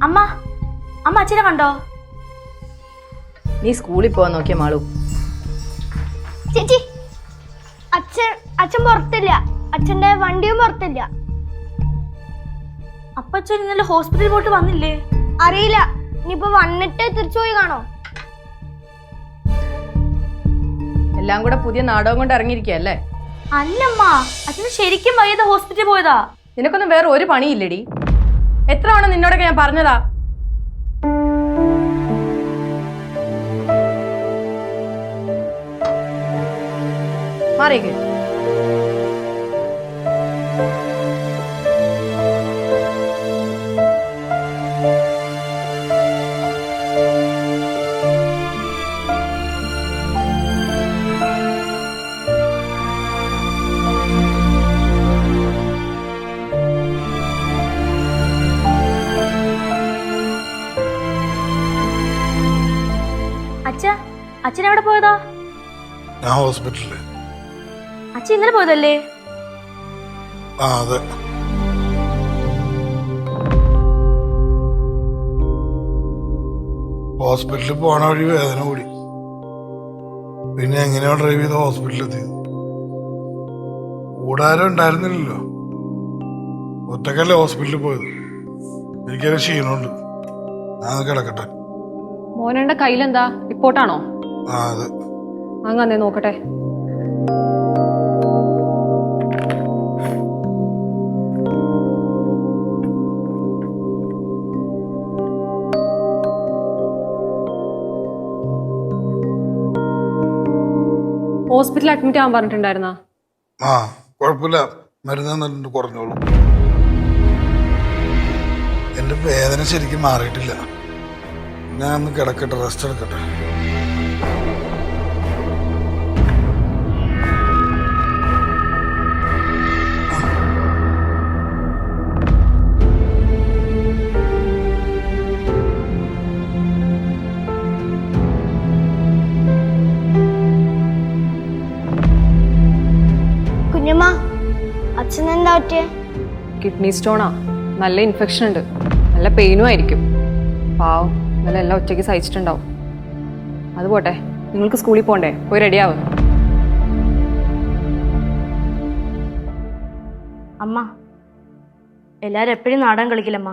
അമ്മ അമ്മ അച്ഛനെ കണ്ടോ? നീ സ്കൂളിൽ പോവാൻ നോക്കിയ മാളു. ചേച്ചി, അച്ഛൻ പുറത്തില്ല. അച്ഛന്റെ വണ്ടിയും പുറത്തില്ല. അപ്പച്ചൻ ഇന്നലെ ഹോസ്പിറ്റലിൽ പോയിട്ട് വന്നില്ലേ? അറിയില്ല. ഇനിയിപ്പോ വന്നിട്ട് തിരിച്ചു പോയി കാണോ? എല്ലാം കൂടെ പുതിയ നാടകം കൊണ്ട് ഇറങ്ങിയിരിക്കല്ലേ? അല്ലമ്മ, അച്ഛന് ശരിക്കും വയ്യാതെ ഹോസ്പിറ്റലിൽ പോയതാ. നിനക്കൊന്നും വേറെ ഒരു പണിയില്ലടി. എത്ര തവണ നിന്നോടൊക്കെ ഞാൻ പറഞ്ഞതാ. മാറിയേക്ക്. അച്ഛൻ എവിടെ പോയതാ? ഞാൻ ഹോസ്പിറ്റലില്. അച്ഛൻ ഇന്നലെ പോയതല്ലേ? അതെ. ഹോസ്പിറ്റലിൽ പോണ വഴി വേദന കൂടി. പിന്നെ എങ്ങനെയാ ഡ്രൈവ് ചെയ്ത് ഹോസ്പിറ്റലിൽ എത്തിയത്? കൂടാരം ഉണ്ടായിരുന്നില്ലല്ലോ. ഒറ്റക്കല്ലേ ഹോസ്പിറ്റലിൽ പോയത്. എനിക്കൊരു ക്ഷീണമുണ്ട്. ഞാൻ കിടക്കട്ടെ. മോനെ കയ്യിലെന്താ? റിപ്പോർട്ടാണോ? അതെ. അങ്ങനെ നോക്കട്ടെ. ഹോസ്പിറ്റലിൽ അഡ്മിറ്റ് ആവാൻ പറഞ്ഞിട്ടുണ്ടായിരുന്നാ? കുഴപ്പമില്ല, മരുന്ന് തന്നിട്ടുണ്ട്, കുറഞ്ഞോളൂ. എന്റെ വേദന ശരിക്കും മാറിയിട്ടില്ല. ഞാൻ ഒന്ന് കിടക്കട്ടെ, റെസ്റ്റ് എടുക്കട്ടെ. കുഞ്ഞമ്മ, അച്ഛൻ എന്താ പറ്റിയേ? കിഡ്നി സ്റ്റോണാ. നല്ല ഇൻഫെക്ഷൻ ഉണ്ട്. നല്ല പെയിനും ആയിരിക്കും. പാവം, ഇന്നലെ എല്ലാം ഒറ്റയ്ക്ക് സഹിച്ചിട്ടുണ്ടാവും. അത് പോട്ടെ, നിങ്ങൾക്ക് സ്കൂളിൽ പോകണ്ടേ? പോയി റെഡിയാവും. അമ്മ, എല്ലാരും എപ്പോഴും നാടകം കളിക്കില്ലമ്മ.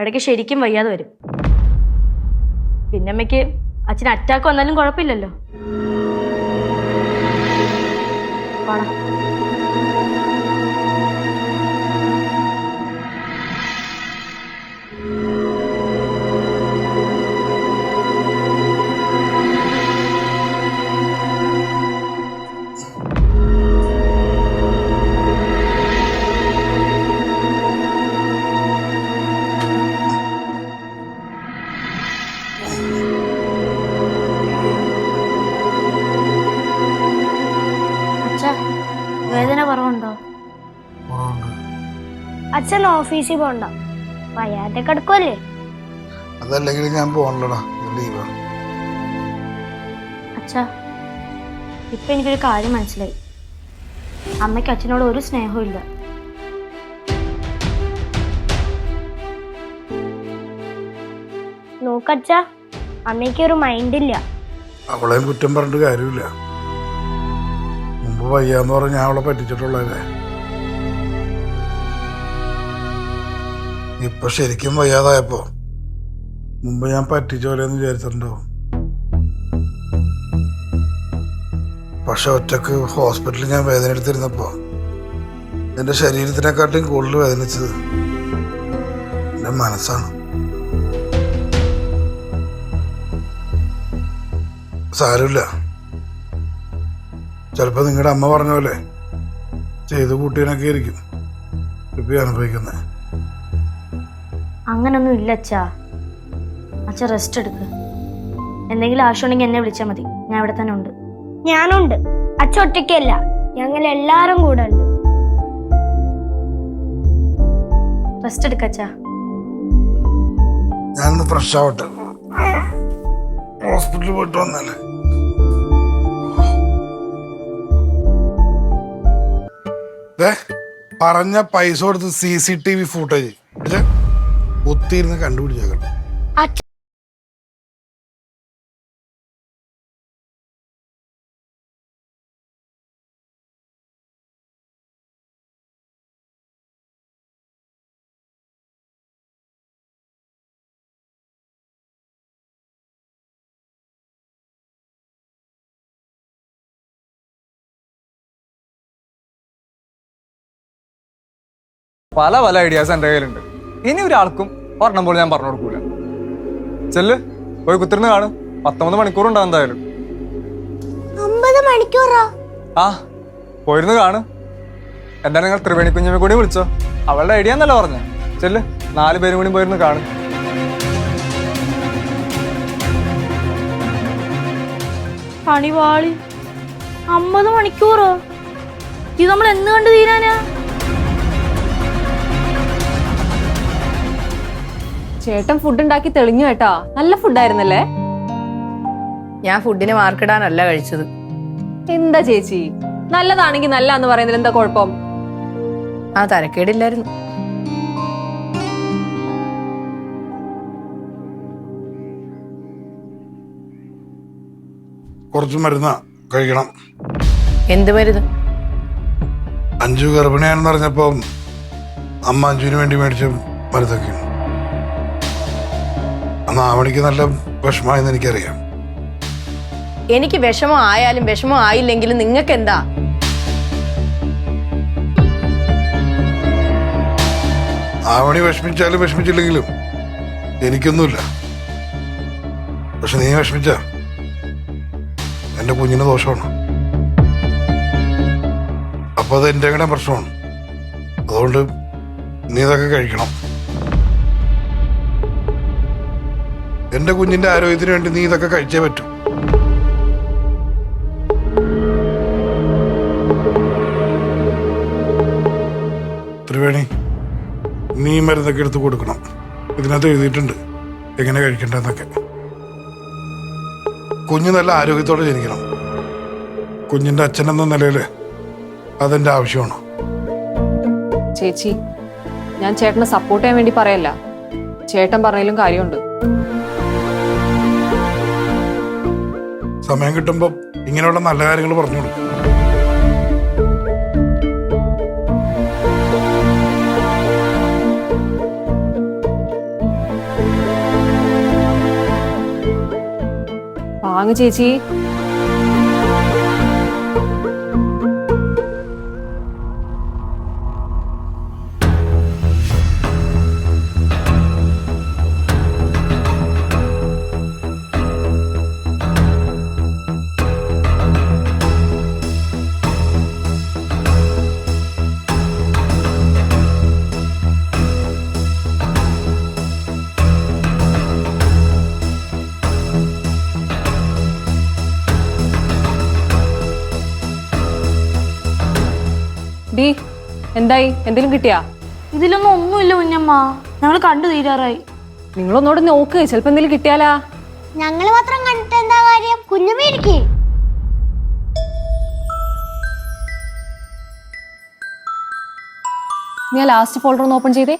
ഇടയ്ക്ക് ശരിക്കും വയ്യാതെ വരും. പിന്നെ അമ്മയ്ക്ക് അച്ഛൻ അറ്റാക്ക് വന്നാലും കുഴപ്പമില്ലല്ലോ. പോടാ. വേദന കുറവുണ്ടോ? അച്ഛൻ ഓഫീസിൽ പോണ്ട, വയ്യാതെ കിടക്കുമല്ലേ? അതല്ലെങ്കിൽ ഞാൻ പോകണല്ലോടാ, ലീവാ. അച്ഛാ, ഇപ്പൊ എനിക്കൊരു കാര്യം മനസ്സിലായി. അമ്മയ്ക്ക് അച്ഛനോട് ഒരു സ്നേഹവും ഇല്ല. നോക്കച്ചാ, അമ്മയ്ക്ക് ഒരു മൈൻഡില്ല. അവളെയും കുറ്റം പറഞ്ഞിട്ട് കാര്യമില്ല. മുമ്പ് വയ്യാന്ന് പറഞ്ഞ് ഞാൻ അവളെ പറ്റിച്ചിട്ടുള്ളതല്ലേ. ഇപ്പൊ ശരിക്കും വയ്യാതായപ്പോ മുമ്പ് ഞാൻ പറ്റിച്ചോലെന്ന് വിചാരിച്ചിട്ടുണ്ടാവും. പക്ഷെ ഒറ്റക്ക് ഹോസ്പിറ്റലിൽ ഞാൻ വേദന എടുത്തിരുന്നപ്പോ എന്റെ ശരീരത്തിനെക്കാട്ടും കൂടുതൽ വേദനിച്ചത് എന്റെ മനസ്സാണ്. സാരമില്ല, ചിലപ്പോ നിങ്ങളുടെ അമ്മ പറഞ്ഞ പോലെ ചെയ്തു കൂട്ടിയനൊക്കെ ആയിരിക്കും ഇപ്പൊ അനുഭവിക്കുന്നത്. അങ്ങനൊന്നും ഇല്ല അച്ഛാ. അച്ഛൻ റെസ്റ്റ് എടുക്ക്. എന്തെങ്കിലും ആവശ്യമുണ്ടെങ്കിൽ എന്നെ വിളിച്ചാൽ മതി. ഞാൻ ഇവിടെ തന്നെ ഉണ്ട്. ഞാനുണ്ട്. അച്ഛൻ ഒറ്റയ്ക്കല്ല, ഞങ്ങൾ എല്ലാരും കൂടെ ഉണ്ട്. റെസ്റ്റ് എടുക്കച്ചാ. ഞാനൊന്ന് ഫ്രഷ് ആവട്ടെ. ഹോസ്പിറ്റലിൽ പോയിട്ട് വന്നാലേ. പറഞ്ഞ പൈസ കൊടുത്ത് CCTV ഫൂട്ടേജ് ഒത്തിരുന്ന് കണ്ടുപിടിച്ചേക്കണം. അച്ഛ പല പല ഐഡിയാസ് എൻ്റെ കയ്യിലുണ്ട്. ഇനി ഒരാൾക്കും ഒരെണ്ണം പോലും ഞാൻ പറഞ്ഞു കൊടുക്കൂല. ചെല്ല് പോയി കുത്തിരുന്ന് കാണും. 19 മണിക്കൂർ ഉണ്ടാവും എന്തായാലും. 50 മണിക്കൂറോ? ആ പോയിരുന്ന് കാണും. എന്താ നിങ്ങൾ ത്രിവേണി കുഞ്ഞമ്മ കൂടി വിളിച്ചോ? അവളുടെ ഐഡിയ എന്നല്ല പറഞ്ഞ. ചെല്ല് 4 പേരും കൂടി പോയിരുന്ന് കാണും. പണിവാളി 50 മണിക്കൂറോ? ഇത് നമ്മൾ എന്ന് കണ്ടു തീരാനാ? ചേട്ടൻ ഫുഡ് ഉണ്ടാക്കി തെളിഞ്ഞു കേട്ടാ. നല്ല ഫുഡായിരുന്നല്ലേ? ഞാൻ ഫുഡിന് മാർക്കിടാനല്ല കഴിച്ചത്. എന്താ ചേച്ചി, നല്ലതാണെങ്കിൽ നല്ല എന്ന് പറയുന്നതിൽ എന്താ കുഴപ്പം? ആ തരക്കേടില്ലായിരുന്നു. കുറച്ച് മരുന്ന് കഴിക്കണം. എന്ത് മരുന്ന്? അഞ്ചു ഗർഭിണിയാണെന്ന് അറിഞ്ഞപ്പം അമ്മ അഞ്ചുവിന് വേണ്ടി മേടിച്ച മരുന്നൊക്കെയാണ്. അന്ന് ആവണിക്ക് നല്ല വിഷമമായെന്ന് എനിക്കറിയാം. എനിക്ക് വിഷമം ആയാലും വിഷമം ആയില്ലെങ്കിലും നിങ്ങൾക്ക് എന്താ? ആവണി വിഷമിച്ചാലും വിഷമിച്ചില്ലെങ്കിലും എനിക്കൊന്നുമില്ല. പക്ഷെ നീ വിഷമിച്ച എന്റെ കുഞ്ഞിന് ദോഷമാണ്. അപ്പൊ അത് എന്റെ കൂടെ പ്രശ്നമാണ്. അതുകൊണ്ട് നീ ഇതൊക്കെ കഴിക്കണം. എന്റെ കുഞ്ഞിന്റെ ആരോഗ്യത്തിന് വേണ്ടി നീ ഇതൊക്കെ കഴിച്ചേ പറ്റൂ. ത്രിവേണി, നീ മരുന്നൊക്കെ എടുത്ത് കൊടുക്കണം. ഇതിനകത്ത് എഴുതിയിട്ടുണ്ട് എങ്ങനെ കഴിക്കണ്ടെന്നൊക്കെ. കുഞ്ഞ് നല്ല ആരോഗ്യത്തോടെ ജനിക്കണം. കുഞ്ഞിന്റെ അച്ഛനെന്ന നിലയിൽ അതെന്റെ ആവശ്യമാണ്. ചേച്ചി, ഞാൻ ചേട്ടനെ സപ്പോർട്ട് ചെയ്യാൻ വേണ്ടി പറയല്ല. ചേട്ടൻ പറഞ്ഞതിലും കാര്യമുണ്ട്. സമയം കിട്ടുമ്പോ ഇങ്ങനെയുള്ള നല്ല കാര്യങ്ങൾ പറഞ്ഞു കൊടുക്കും. വാങ്ങ് ചേച്ചി. ഡി, എന്തായി? എന്തെങ്കിലും കിട്ടിയാ? ഇതിലൊന്നും ഒന്നുമില്ല കുഞ്ഞമ്മ. ഞങ്ങൾ കണ്ടു തീരാറായി. നിങ്ങളൊന്നോട് നോക്ക്, ചിലപ്പോ എന്തെങ്കിലും കിട്ടിയാലാ? ഞങ്ങള് മാത്രം കണ്ടിട്ട് എന്താ കാര്യം? കുഞ്ഞമ്മയിരിക്കേ. ഞാൻ ലാസ്റ്റ് ഫോൾഡർ ഒന്ന് ഓപ്പൺ ചെയ്തേ.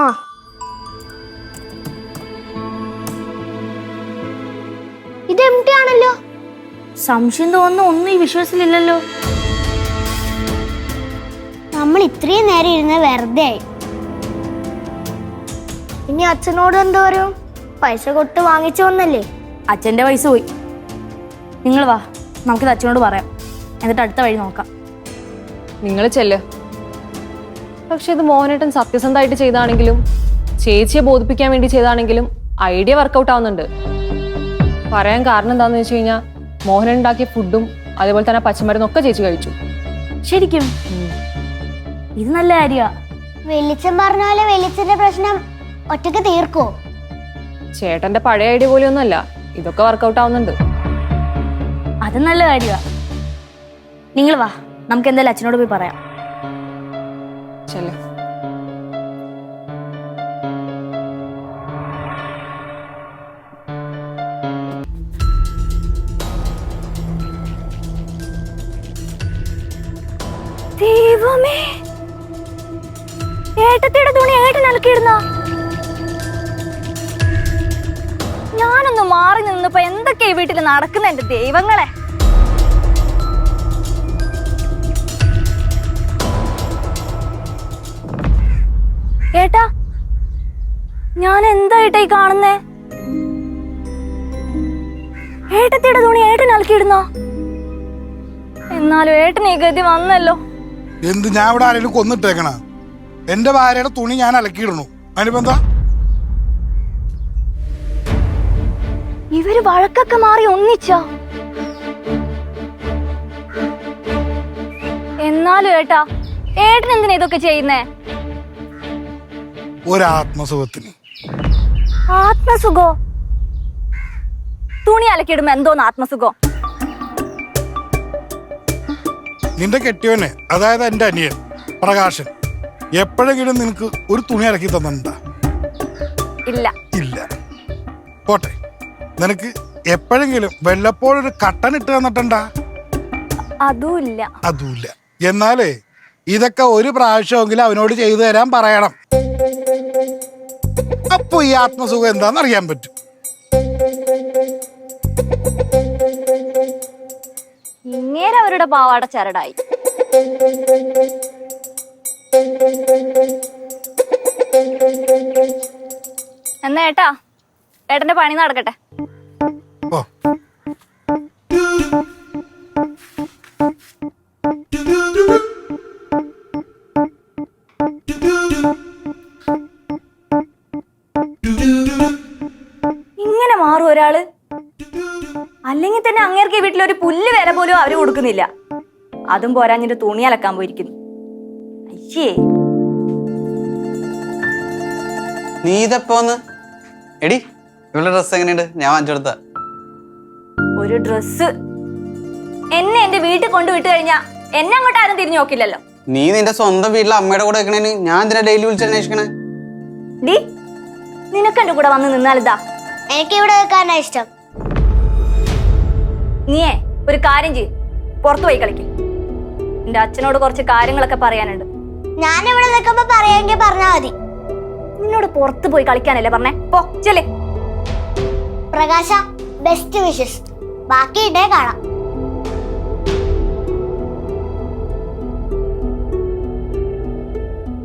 ആ ഇത് എംപ്റ്റി ആണല്ലോ. സംശയം തോന്നുന്ന ഒന്നും ഈ വിശ്വാസത്തിലില്ലല്ലോ. നമ്മൾ ഇത്രയും നേരം ഇരുന്ന് വെറുതെ ആയി. ഇനി അച്ഛനോട് എന്താ പറയും? പൈസ കൊടുത്ത് വാങ്ങിച്ചു വന്നല്ലേ. അച്ഛൻ്റെ പൈസ പോയി. നിങ്ങൾ വാ, നമുക്കിത് അച്ഛനോട് പറയാം. എന്നിട്ട് അടുത്ത വഴി നോക്കാം. നിങ്ങൾ ചെല്ല്. പക്ഷെ ഇത് മോഹനേട്ടൻ സത്യസന്ധമായിട്ട് ചെയ്താണെങ്കിലും ചേച്ചിയെ ബോധിപ്പിക്കാൻ വേണ്ടി ചെയ്താണെങ്കിലും ഐഡിയ വർക്കൗട്ട് ആവുന്നുണ്ട്. പറയാൻ കാരണം എന്താണെന്ന് വെച്ച് കഴിഞ്ഞാൽ മോഹനൻ ഉണ്ടാക്കിയ ഫുഡും അതേപോലെ തന്നെ പച്ചമരുന്നൊക്കെ ചേച്ചി കഴിച്ചു. ശരിക്കും ഇത് നല്ല കാര്യമാ. വെളിച്ചം പറഞ്ഞ പോലെ വെളിച്ചന്റെ പ്രശ്നം ഒറ്റക്ക് തീർക്കോ? ചേട്ടന്റെ പഴയ ഐഡിയ പോലെയൊന്നുമല്ല, ഇതൊക്കെ വർക്കൗട്ട് ആവുന്നുണ്ട്. അത് നല്ല കാര്യമാ. നിങ്ങൾ വാ, നമുക്ക് എന്തായാലും അച്ഛനോട് പോയി പറയാം. ചെല്ല്. ദൈവമേ, ഏട്ടത്തിയുടെ തുണി ഏട്ടൻ അലക്കിയിടുന്ന ഇപ്പൊ എന്തൊക്കെ ഈ വീട്ടിൽ നടക്കുന്ന എന്റെ ദൈവങ്ങളെ. ഏട്ടാ, ഞാൻ എന്തായിട്ടാ ഈ കാണുന്നേ? ഏട്ടത്തിയുടെ തുണി ഏട്ടൻ അലക്കിയിടുന്നോ? എന്നാലും ഏട്ടൻ ഈ ഗതി വന്നല്ലോ. എന്ത്, ഞാൻ ഇവിടെ ആരെങ്കിലും കൊന്നിട്ടേക്കണ? എന്റെ ഭാര്യയുടെ തുണി ഞാൻ അലക്കിയിടണു, അതിനിപ്പോ എന്താ? ഇവര് വഴക്കൊക്കെ മാറി ഒന്നിച്ചോ? എന്നാലും ഏട്ടാ, ഏട്ടൻ എന്തിനാ ഇതൊക്കെ ചെയ്യുന്നേ? ഒരാത്മസുഖത്തിന്. ആത്മസുഖോ? തുണി അലക്കിയിടുമ്പോ എന്തോന്ന് ആത്മസുഖം? നിന്റെ കെട്ടിയോനെ, അതായത് എന്റെ അനിയൻ പ്രകാശൻ, എപ്പോഴെങ്കിലും നിനക്ക് ഒരു തുണി അലക്കി തന്നിട്ടുണ്ടാ? ഇല്ല. ഇല്ല. പോട്ടെ, നിനക്ക് എപ്പോഴെങ്കിലും വല്ലപ്പോഴൊരു കട്ടൻ ഇട്ട് തന്നിട്ടുണ്ടാ? അതുമില്ല. അതുമില്ല. എന്നാലേ ഇതൊക്കെ ഒരു പ്രാവശ്യമെങ്കിലും അവനോട് ചെയ്തു തരാൻ പറയണം. അപ്പൊ ഈ ആത്മസുഖം എന്താന്ന് അറിയാൻ പറ്റും. ഇങ്ങേരെ അവരുടെ പാവാട ചരടായി. എന്നാ ഏട്ടാ, ഏട്ടന്റെ പണി നടക്കട്ടെ. ഓ, ഇങ്ങനെ മാറും ഒരാള്? അല്ലെങ്കിൽ തന്നെ അങ്ങേർക്ക് ഈ വീട്ടിലൊരു പുല്ല് വില പോലും അവര് കൊടുക്കുന്നില്ല. അതും പോരാഞ്ഞിട്ട് തുണി അലക്കാൻ പോയിരിക്കുന്നു. അയ്യേ. നീ ഇതെപ്പോന്ന്? എടി, ഇവളുടെ ഡ്രസ് എങ്ങനെയുണ്ട്? ഞാൻ വാങ്ങിച്ചു കൊടുത്ത ഒരു ഡ്രസ് എന്നെ എന്റെ വീട്ടിൽ കൊണ്ടുവിട്ട് കഴിഞ്ഞാ എന്നെ അങ്ങോട്ട് ആരും തിരിഞ്ഞു നോക്കില്ലല്ലോ. നീ നിന്റെ സ്വന്തം വീട്ടിലെ അമ്മയുടെ കൂടെ വെക്കണേന് ഞാൻ എന്തിനാ ഡെയിലി വിളിച്ച് അന്വേഷിക്കണേ? ഡി, നിനക്ക് എന്റെ കൂടെ വന്ന് നിന്നാലിതാ. എനിക്ക് ഇവിടെ വെക്കാനാ ഇഷ്ടം. നീയേ ഒരു കാര്യം ചെയ്യ്, പുറത്തു പോയി കളിക്ക്. എന്റെ അച്ഛനോട് കുറച്ച് കാര്യങ്ങളൊക്കെ പറയാനുണ്ട്. ഞാനിവിടെ നിൽക്കുമ്പോ പറയാമെങ്കിൽ പറഞ്ഞാ മതി. നിന്നോട് പുറത്തു പോയി കളിക്കാനല്ലേ പറഞ്ഞേ? പോ ചെല്ലേ. പ്രകാശ, ബെസ്റ്റ് വിഷസ്. ബാക്കി ഇടേ കാണാം.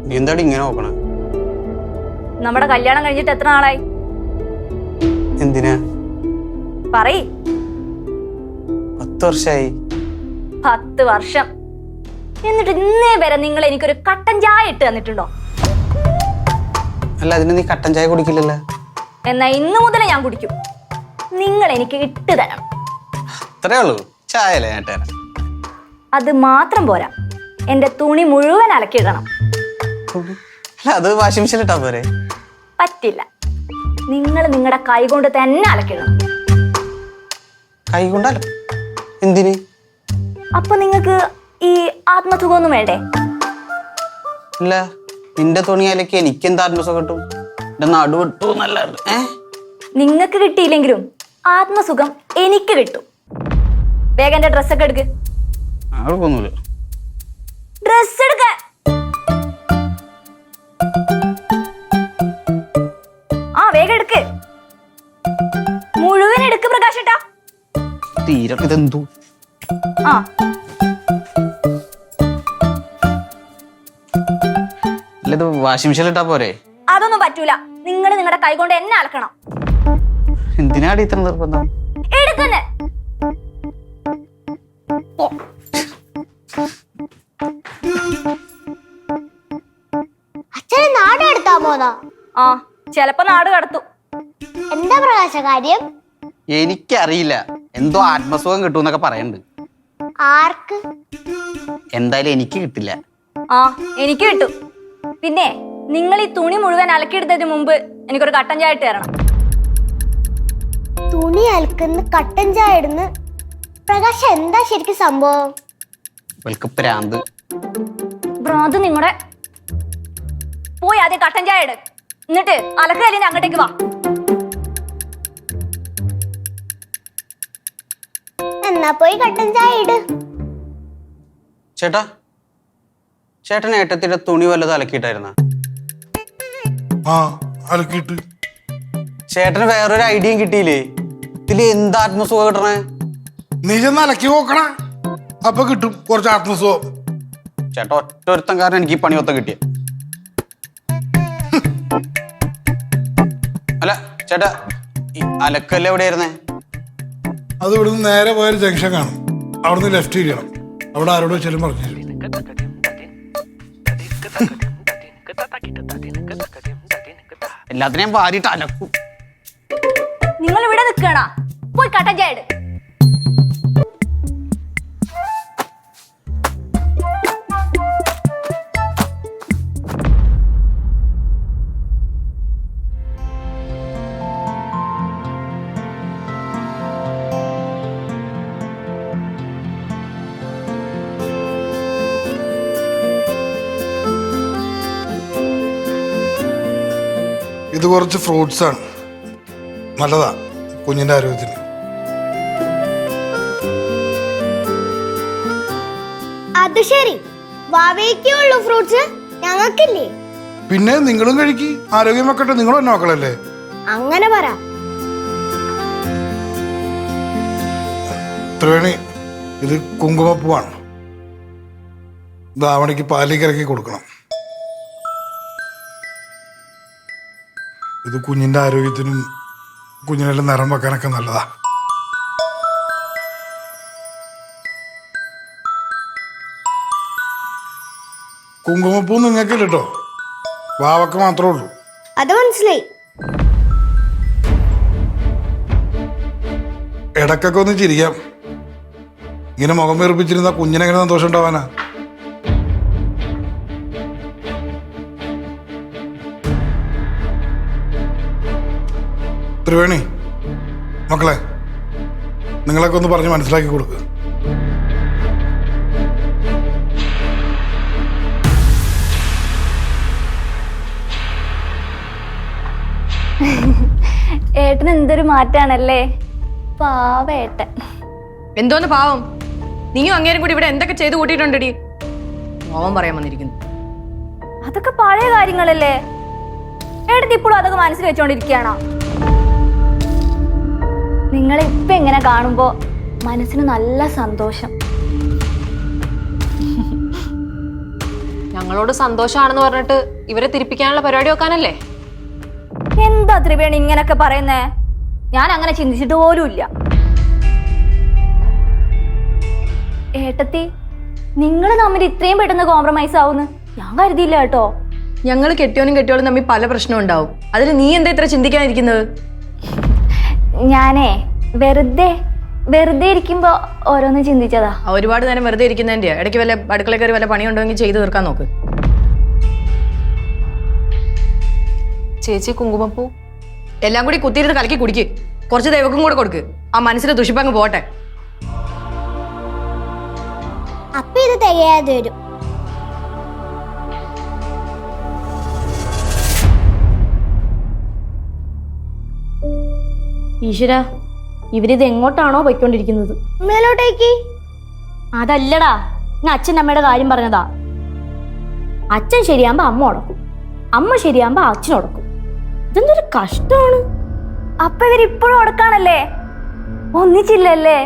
നീ എന്താടി ഇങ്ങനെ നോക്കണേ? നമ്മുടെ കല്യാണം കഴിഞ്ഞിട്ട് എത്ര നാളായി? എന്തിനാ? പറയ്. 10 വർഷമായി. 10 വർഷം. എന്നിട്ട് ഇന്നേ വരെ നിങ്ങൾ എനിക്കൊരു കട്ടൻ ചായ ഇട്ട് തന്നിട്ടുണ്ടോ? അല്ല, അതിന് നീ കട്ടൻ ചായ കുടിക്കില്ലല്ലോ. എന്നാ ഇന്നു മുതൽ ഞാൻ കുടിക്കും. നിങ്ങൾ എനിക്ക് ഇട്ട് തരണം. അത്രേ ഉള്ളൂ? ചായ അല്ലേ ഞാൻ തരാം. അത് മാത്രം പോരാ, എന്റെ തുണി മുഴുവൻ അലക്കിയിടണം. അല്ല, അത് വാഷിംഗ് മെഷീൻ ഇട്ടാ പോരെ? പറ്റില്ല. നിങ്ങൾ നിങ്ങളുടെ കൈ കൊണ്ട് തന്നെ അലക്കിടണം. കൈ കൊണ്ടല്ലോ? എന്തിന്? അപ്പൊ നിങ്ങക്ക് ഈ ആത്മസുഖമൊന്നും വേണ്ടേ? അല്ല, നിന്റെ തുണി അലക്കി എനിക്ക് എന്താ ആത്മസുഖം കിട്ടും? എന്റെ നടുവിട്ടു നല്ലത്. നിങ്ങക്ക് കിട്ടിയില്ലെങ്കിലും ആത്മസുഖം എനിക്ക് കിട്ടും. വേഗം എന്റെ ഡ്രസ്സൊക്കെ എടുക്ക്. ആൾക്കൊന്നുമില്ല. ഡ്രസ് എടുക്ക. ആ, വേഗം എടുക്ക്. മുഴുവൻ എടുക്ക് പ്രകാശേട്ടാ. തീരെ ഇതെന്തു? ആ, അല്ല, ഇത് വാഷിംഗ് മെഷീൻ ഇട്ടാ പോരെ? അതൊന്നും പറ്റൂല. നിങ്ങൾ നിങ്ങളുടെ കൈ കൊണ്ട് എന്നെ അലക്കണം. എന്തിനാടി ഇത്ര നിർബന്ധം? എടുക്കന്നെ. അച്ഛനെ നാട് എടുത്താ പോതാ? ആ, ചെലപ്പോ നാട് കടത്തും. എന്താ പ്രകാശ കാര്യം? എനിക്കറിയില്ല. എന്തോ ആത്മസുഖം കിട്ടുമെന്നൊക്കെ പറയുന്നുണ്ട്. ആർക്ക്? എന്തായാലും എനിക്ക് കിട്ടില്ല. ആ, എനിക്ക് കിട്ടും. പിന്നെ നിങ്ങൾ ഈ തുണി മുഴുവൻ അലക്കിയെടുത്തതിന് മുമ്പ് എനിക്കൊരു കട്ടൻ ചായ ഇട്ട് തരണം. തുണി അലക്കുന്ന കട്ടൻ ചായ ഇടുന്ന്? പ്രകാശ, എന്താ ശരിക്കും സംഭവം? ഇവൾക്ക് പ്രാന്ത്. ഭ്രാന്ത് നിങ്ങളുടെ. പോയി ആദ്യം കട്ടൻ ചായ ഇട്, എന്നിട്ട് അലക്കലിന് അങ്ങോട്ടേക്ക് വാ. എന്നാ പോയി കട്ടൻ ചായ ഇട്. ചേട്ടാ, ചേട്ടൻ ഏട്ടത്തിന്റെ തുണി വല്ലതും അലക്കിയിട്ടായിരുന്ന? ആ, അലക്കിയിട്ട്. ചേട്ടന് വേറൊരു ഐഡിയയും കിട്ടിയില്ലേ? ഇതില് എന്താ ആത്മസുഖം കിട്ടണേ? നീ ചെന്ന് അലക്കി നോക്കണ, അപ്പൊ കിട്ടും കുറച്ച് ആത്മസുഖം. ചേട്ടാ ഒറ്റ ഒരുത്തം കാരണം എനിക്ക് ഈ പണി മൊത്തം കിട്ടിയ. അല്ല ചേട്ടാ, ഈ അലക്കല്ല എവിടെയായിരുന്നേ? അത് ഇവിടുന്ന് നേരെ പോയൊരു ജംഗ്ഷൻ കാണും, അവിടുന്ന് ലെഫ്റ്റ് തിരിയണം. അവിടെ ആരോട് വെച്ചാലും പറഞ്ഞു തരും. എല്ലാത്തിനെയും വാരിയിട്ട് അലക്കും. നിങ്ങൾ ഇവിടെ നിൽക്കണ, പോയി കട്ടൻ ചായ ഇട്. ഇത് കുറച്ച് ഫ്രൂട്ട്സ് ആണ്, നല്ലതാ കുഞ്ഞിന്റെ ആരോഗ്യത്തിന്. അത് ശരി, വാവയ്ക്കേ ഉള്ളൂ ഫ്രൂട്ട്സ്, ഞങ്ങൾക്കില്ലേ? പിന്നെ നിങ്ങളും കഴിക്കി, ആരോഗ്യം വെക്കട്ടെ. നിങ്ങളും എന്നെ മക്കളല്ലേ? അങ്ങനെ പറ. ത്രിവേണി, ഇത് കുങ്കുമപ്പൂവാണ്. ധാവണിക്ക് പാലിൽ കലക്കി കൊടുക്കണം. ഇത് കുഞ്ഞിന്റെ ആരോഗ്യത്തിനും കുഞ്ഞിനെല്ലാം നിറം വെക്കാനൊക്കെ നല്ലതാ. കുങ്കുമപ്പൂ നിങ്ങൾക്കില്ല കേട്ടോ, വാവക്ക് മാത്രമേ ഉള്ളൂ. അത് മനസ്സിലായി. ഇടക്കൊക്കെ ഒന്ന് ചിരിക്കാം. ഇങ്ങനെ മുഖം വീർപ്പിച്ചിരുന്ന കുഞ്ഞിനെങ്ങനെ സന്തോഷം ഉണ്ടാവാനാ? ത്രിവേണി, മക്കളെ നിങ്ങളൊക്കെ ഒന്ന് പറഞ്ഞ് മനസ്സിലാക്കി കൊടുക്കുക. ഏട്ടന് എന്തൊരു മാറ്റാണല്ലേ, പാവേട്ടൻ. എന്തോന്ന് പാവം, നീയും അങ്ങേരും കൂടി ഇവിടെ എന്തൊക്കെ ചെയ്തു കൂട്ടിയിട്ടുണ്ടടി? പാവം പറയാൻ വന്നിരിക്കുന്നു. അതൊക്കെ പഴയ കാര്യങ്ങളല്ലേ, ഏട്ടത്തി ഇപ്പോഴും അതൊക്കെ മനസ്സിൽ വെച്ചോണ്ടിരിക്കുകയാണോ? നിങ്ങളെ ഇപ്പൊ എങ്ങനെ കാണുമ്പോ മനസ്സിന് നല്ല സന്തോഷം. ഞങ്ങളോട് സന്തോഷമാണെന്ന് പറഞ്ഞിട്ട് ഇവരെ തിരിപ്പിക്കാനുള്ള പരിപാടി വെക്കാനല്ലേ? എന്താ ത്രിവേണി ഇങ്ങനൊക്കെ പറയുന്നേ? ഞാൻ അങ്ങനെ ചിന്തിച്ചിട്ട് പോലുമില്ല. ഏട്ടത്തി, നിങ്ങൾ തമ്മിൽ ഇത്രയും പെട്ടെന്ന് കോംപ്രമൈസ് ആവുന്ന് ഞാൻ കരുതിയില്ല കേട്ടോ. ഞങ്ങൾ കെട്ടിയോനും കെട്ടിയോളും തമ്മിൽ പല പ്രശ്നം ഉണ്ടാവും. അതിൽ നീ എന്താ ഇത്ര ചിന്തിക്കാനിരിക്കുന്നത്? ഞാനേ വെറുതെ ഇരിക്കുമ്പോ ഓരോന്ന് ചിന്തിച്ചതാ. ഒരുപാട് നേരം വെറുതെ ഇരിക്കുന്നതിന്റെ ഇടയ്ക്ക് വല്ല അടുക്കള കയറി വല്ല പണിയുണ്ടെങ്കിൽ ചെയ്തു തീർക്കാൻ നോക്ക്. ചേച്ചി കുങ്കുമപ്പൂ എല്ലാം കൂടി കുത്തിയിരുന്ന് കലക്കി കുടിക്ക്. കുറച്ച് ദൈവക്കും കൂടെ കൊടുക്ക്. ആ മനസ്സിലെ ദുഷിപ്പങ്ങ് പോട്ടെ. അപ്പൊ ഇത് തികയാതെ വരും. ഈശ്വര, ഇവരിത് എങ്ങോട്ടാണോ പോയിക്കൊണ്ടിരിക്കുന്നത്? മേലോട്ടേക്ക്. അതല്ലടാ, ഞാൻ അച്ഛൻ്റെ അമ്മയുടെ കാര്യം പറഞ്ഞതാ. അച്ഛൻ ശരിയാകുമ്പോ അമ്മ ഉടക്കും, അമ്മ ശരിയാകുമ്പോ അച്ഛൻ ഉടക്കും. ഇതെന്തൊരു കഷ്ടമാണ്. അപ്പൊ ഇവരിപ്പോഴും ഉടക്കാണല്ലേ, ഒന്നിച്ചില്ലല്ലേ?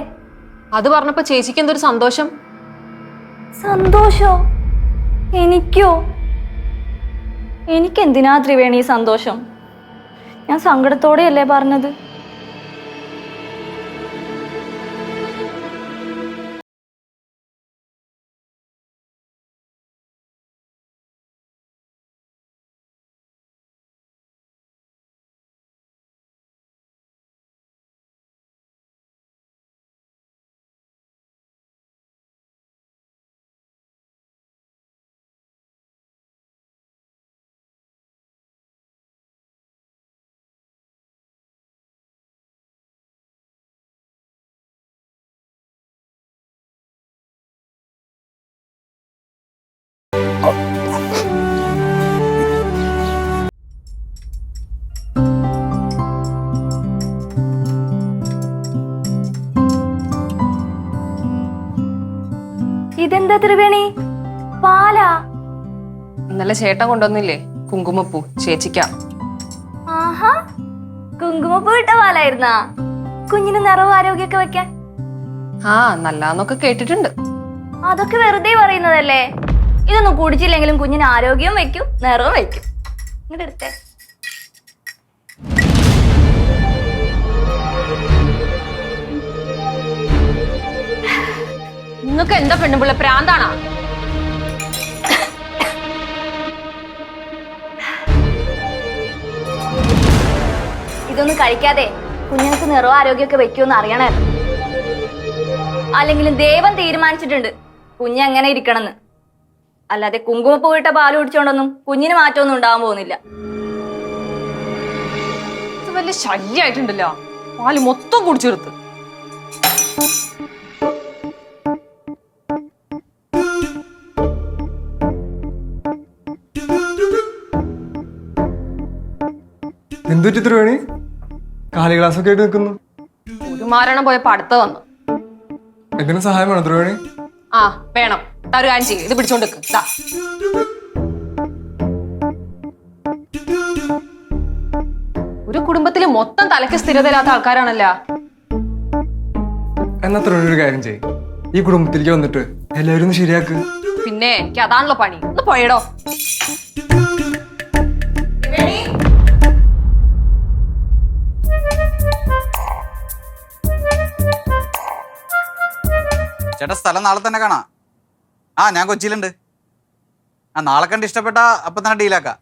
അത് പറഞ്ഞപ്പോ ചേച്ചിക്ക് എന്തൊരു സന്തോഷം. സന്തോഷോ? എനിക്കോ? എനിക്കെന്തിനാ ത്രിവേണി സന്തോഷം? ഞാൻ സങ്കടത്തോടെയല്ലേ പറഞ്ഞത്. ഇതെന്താ ത്രിവേണി, പാലാ? ഇന്നലെ ചേട്ടൻ കൊണ്ടുവന്നില്ലേ കുങ്കുമപ്പൂ, ചേച്ചിക്ക. ആഹാ, കുങ്കുമപ്പൂ ഇട്ട പാലായിരുന്നാ? കുഞ്ഞിന് നിറവും ആരോഗ്യമൊക്കെ വെക്കാൻ? ആ നല്ലാന്നൊക്കെ കേട്ടിട്ടുണ്ട്. അതൊക്കെ വെറുതെ പറയുന്നതല്ലേ. ഇതൊന്നും കുടിച്ചില്ലെങ്കിലും കുഞ്ഞിന് ആരോഗ്യവും വെക്കും നിറവും വെക്കും. ഇങ്ങോട്ട് എടുത്തേ. നിങ്ങൾക്ക് എന്താ പെണ്ണുപിള്ള പ്രാന്താണോ? ഇതൊന്നും കഴിക്കാതെ കുഞ്ഞുങ്ങൾക്ക് നിറവും ആരോഗ്യമൊക്കെ വെക്കുമെന്ന് അറിയണമായിരുന്നു. അല്ലെങ്കിലും ദൈവം തീരുമാനിച്ചിട്ടുണ്ട് കുഞ്ഞെങ്ങനെ ഇരിക്കണമെന്ന്. അല്ലാതെ കുങ്കുമപ്പൂ ഇട്ട പാല് കുടിച്ചോണ്ടൊന്നും കുഞ്ഞിന് മാറ്റമൊന്നും ഉണ്ടാവാൻ പോകുന്നില്ല. ഇത് വലിയ ശല്യായിട്ടുണ്ടല്ലോ. പാല് മൊത്തം കുടിച്ചെടുത്ത്. എന്തുറ്റി ത്രിവേണി കാലി ഗ്ലാസ് ഒക്കെ ആയിട്ട് നിൽക്കുന്നു? ഒരു മാരണം പോയപ്പോ അടുത്ത വന്നു. എന്തിനും സഹായം വേണം ത്രിവേണി? ആ വേണം. ഒരു കാര്യം ചെയ്യും, ഇത് പിടിച്ചോണ്ട് നിക്ക്. ദാ. ഒരു കുടുംബത്തില് മൊത്തം തലയ്ക്ക് സ്ഥിരതയില്ലാത്ത ആൾക്കാരാണല്ലോ. എന്നാ ത്രിവേണി ഒരു കാര്യം ചെയ്യും, ഈ കുടുംബത്തിലേക്ക് വന്നിട്ട് എല്ലാവരും ഒന്ന് ശരിയാക്ക്. പിന്നെ എനിക്ക് അതാണല്ലോ പണി. ഒന്ന് പോയടോ. ചേട്ടാ സ്ഥലം നാളെ തന്നെ കാണാം. ആ ഞാൻ കൊച്ചിയിലുണ്ട്. ആ നാളെ കണ്ട് ഇഷ്ടപ്പെട്ട അപ്പൊ തന്നെ ഡീലാക്കാം.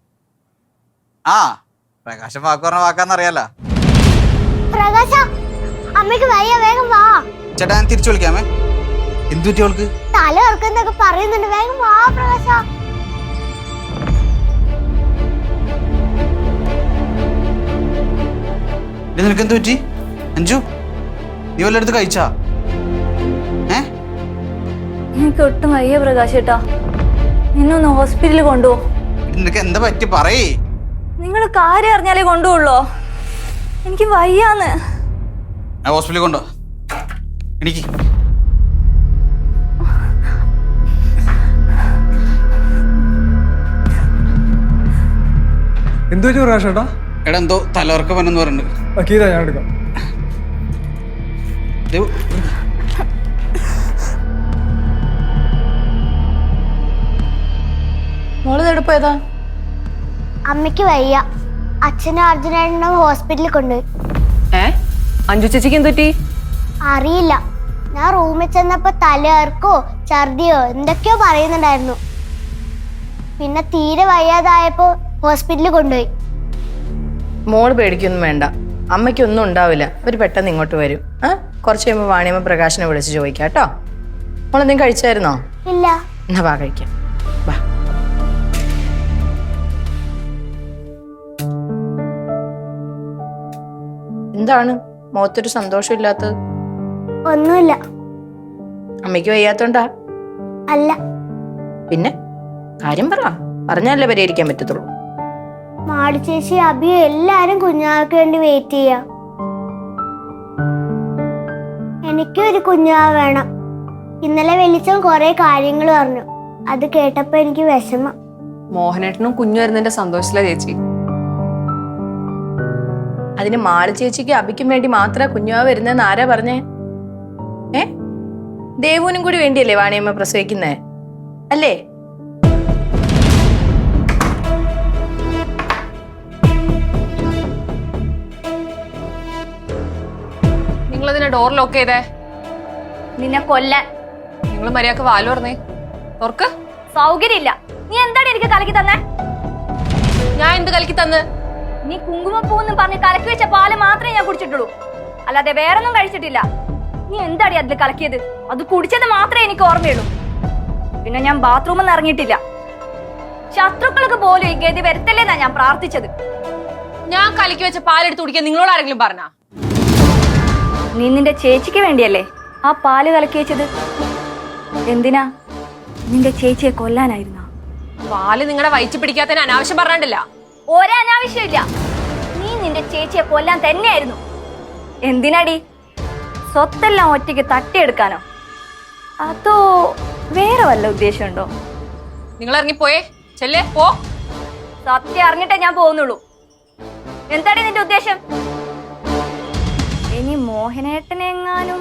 ആ പ്രകാശം വാക്ക് പറഞ്ഞ വാക്കാന്നറിയാലോ. പ്രകാശ അമ്മയ്ക്ക് വയ്യ, വേഗം വാ. ചേട്ടാ ഞാൻ തിരിച്ചു വിളിക്കാമേ. എന്തു പറ്റി അവൾക്ക്? തല ഇറക്കുന്നൊക്കെ പറയുന്നുണ്ട്, വേഗം വാ പ്രകാശ. നിനക്ക് എന്ത് പറ്റി അഞ്ജു? നീ വല്ലയിടത്ത് കഴിച്ചാ? എനിക്ക് ഒട്ടും വയ്യ പ്രകാശേട്ടാ. നിന്നൊന്ന് ഹോസ്പിറ്റലിൽ കൊണ്ടുപോ. നിനക്ക് എന്താ പറ്റി പറയേ. നിങ്ങൾ കാര്യം അറിഞ്ഞാലേ കൊണ്ടുപോള്ളോ. എനിക്ക് വയ്യാന്ന്. ഹോസ്പിറ്റലിൽ കൊണ്ടോ എനിക്ക്. എന്തു പറ്റി പ്രകാശേട്ടാ? എടാ എന്തോ തലവർക്കം വന്നെന്ന് പറയുന്നുണ്ട്. കീതാ ഞാൻ എടുക്കാം. മോള് എടുപ്പോയതാ? അമ്മയ്ക്ക് വയ്യ, അച്ഛനും അർജുനേട്ടനും ഹോസ്പിറ്റലിൽ കൊണ്ടുപോയി. അഞ്ജു ചേച്ചിക്ക് എന്തുപറ്റി? അറിയില്ല, ഞാൻ റൂമിൽ ചെന്നപ്പോ തലയിറക്കോ ഛർദിയോ എന്തൊക്കെയോ പറയുന്നുണ്ടായിരുന്നു. പിന്നെ തീരെ വയ്യാതായപ്പോ ഹോസ്പിറ്റലിൽ കൊണ്ടുപോയി. മോള് പേടിക്കൊന്നും വേണ്ട, അമ്മയ്ക്കൊന്നും ഉണ്ടാവില്ല. അവർ പെട്ടെന്ന് ഇങ്ങോട്ട് വരും. കുറച്ച് കഴിയുമ്പോൾ വാണിയമ്മ പ്രകാശനെ വിളിച്ച് ചോദിക്കാം കേട്ടോ. മോളെന്തെങ്കിലും കഴിച്ചായിരുന്നോ? ഇല്ല. എന്നാ വാ കഴിക്കാം. വാ. എന്താണ് മുഖത്തൊരു സന്തോഷമില്ലാത്തത്? ഒന്നുമില്ല. അമ്മയ്ക്ക് വയ്യാത്തോണ്ടാ? അല്ല. പിന്നെ കാര്യം പറഞ്ഞാലേ പരിഹരിക്കാൻ പറ്റത്തുള്ളൂ. മാടി ചേച്ചി അബിയും എല്ലാരും കുഞ്ഞാവയ്ക്ക് വേണ്ടി വെയിറ്റ് ചെയ്യാ. എനിക്കൊരു കുഞ്ഞാവ വേണം. ഇന്നലെ വെളിച്ചം കുറെ കാര്യങ്ങൾ പറഞ്ഞു, അത് കേട്ടപ്പോ എനിക്ക് വിഷമം. മോഹനേട്ടനും കുഞ്ഞു വരുന്നതിന്റെ സന്തോഷത്തില ചേച്ചി. അതിന് മാളി ചേച്ചിക്ക് അബിക്കും വേണ്ടി മാത്രമേ കുഞ്ഞാവ വരുന്നതെന്ന് ആരാ പറഞ്ഞേ? ദേവുവിനും കൂടി വേണ്ടിയല്ലേ വാണിയമ്മ പ്രസവിക്കുന്നേ അല്ലേ? നിങ്ങളതിനെ ഡോർ ലോക്ക് ചെയ്തേ. നിന്നെ കൊല്ലാൻ. നിങ്ങൾ മര്യാദക്ക് വാല് പറഞ്ഞേ. തുറക്ക്. സൗകര്യമില്ല. നീ എന്താണ് എനിക്ക് കലക്കി തന്നെ? ഞാൻ എന്ത് കലക്കി തന്ന്? നീ കുങ്കുമപ്പൂന്നും പറഞ്ഞ് കലക്കി വെച്ച പാല് മാത്രമേ ഞാൻ കുടിച്ചിട്ടുള്ളൂ, അല്ലാതെ വേറൊന്നും കഴിച്ചിട്ടില്ല. നീ എന്താടി അതിൽ കലക്കിയത്? അത് കുടിച്ചത് മാത്രമേ എനിക്ക് ഓർമ്മയുള്ളൂ. പിന്നെ ഞാൻ ബാത്റൂമിൽ നിന്ന് ഇറങ്ങിയിട്ടില്ല. ശത്രുക്കൾക്ക് പോലും ഈ ഗതി വരുത്തല്ലേന്നാ ഞാൻ പ്രാർത്ഥിച്ചത്. ഞാൻ കലക്കി വെച്ച പാലെടുത്ത് കുടിക്കാൻ നിങ്ങളോട് ആരെങ്കിലും പറഞ്ഞാ? നീ നിന്റെ ചേച്ചിക്ക് വേണ്ടിയല്ലേ ആ പാല് കലക്കി വെച്ചത്? എന്തിനാ? നിന്റെ ചേച്ചിയെ കൊല്ലാനായിരുന്നോ? പാല് നിങ്ങളുടെ വയറ്റി പിടിക്കാത്തതിന് അനാവശ്യം പറഞ്ഞിട്ടില്ല. ഒരനാവശ്യമില്ല. നീ നിന്റെ ചേച്ചിയെ കൊല്ലാൻ തന്നെയായിരുന്നു. എന്തിനാടി? സ്വത്തെല്ലാം ഒറ്റയ്ക്ക് തട്ടിയെടുക്കാനോ? അതോ വേറെ വല്ല ഉദ്ദേശമുണ്ടോ? നിങ്ങൾ ഇറങ്ങിപ്പോയേ. ചെല്ലേ പോ. സത്യം അറിഞ്ഞിട്ടേ ഞാൻ പോകുന്നുള്ളൂ. എന്താടി നിന്റെ ഉദ്ദേശം? ഇനി മോഹൻ മോഹനേട്ടനെങ്ങാനും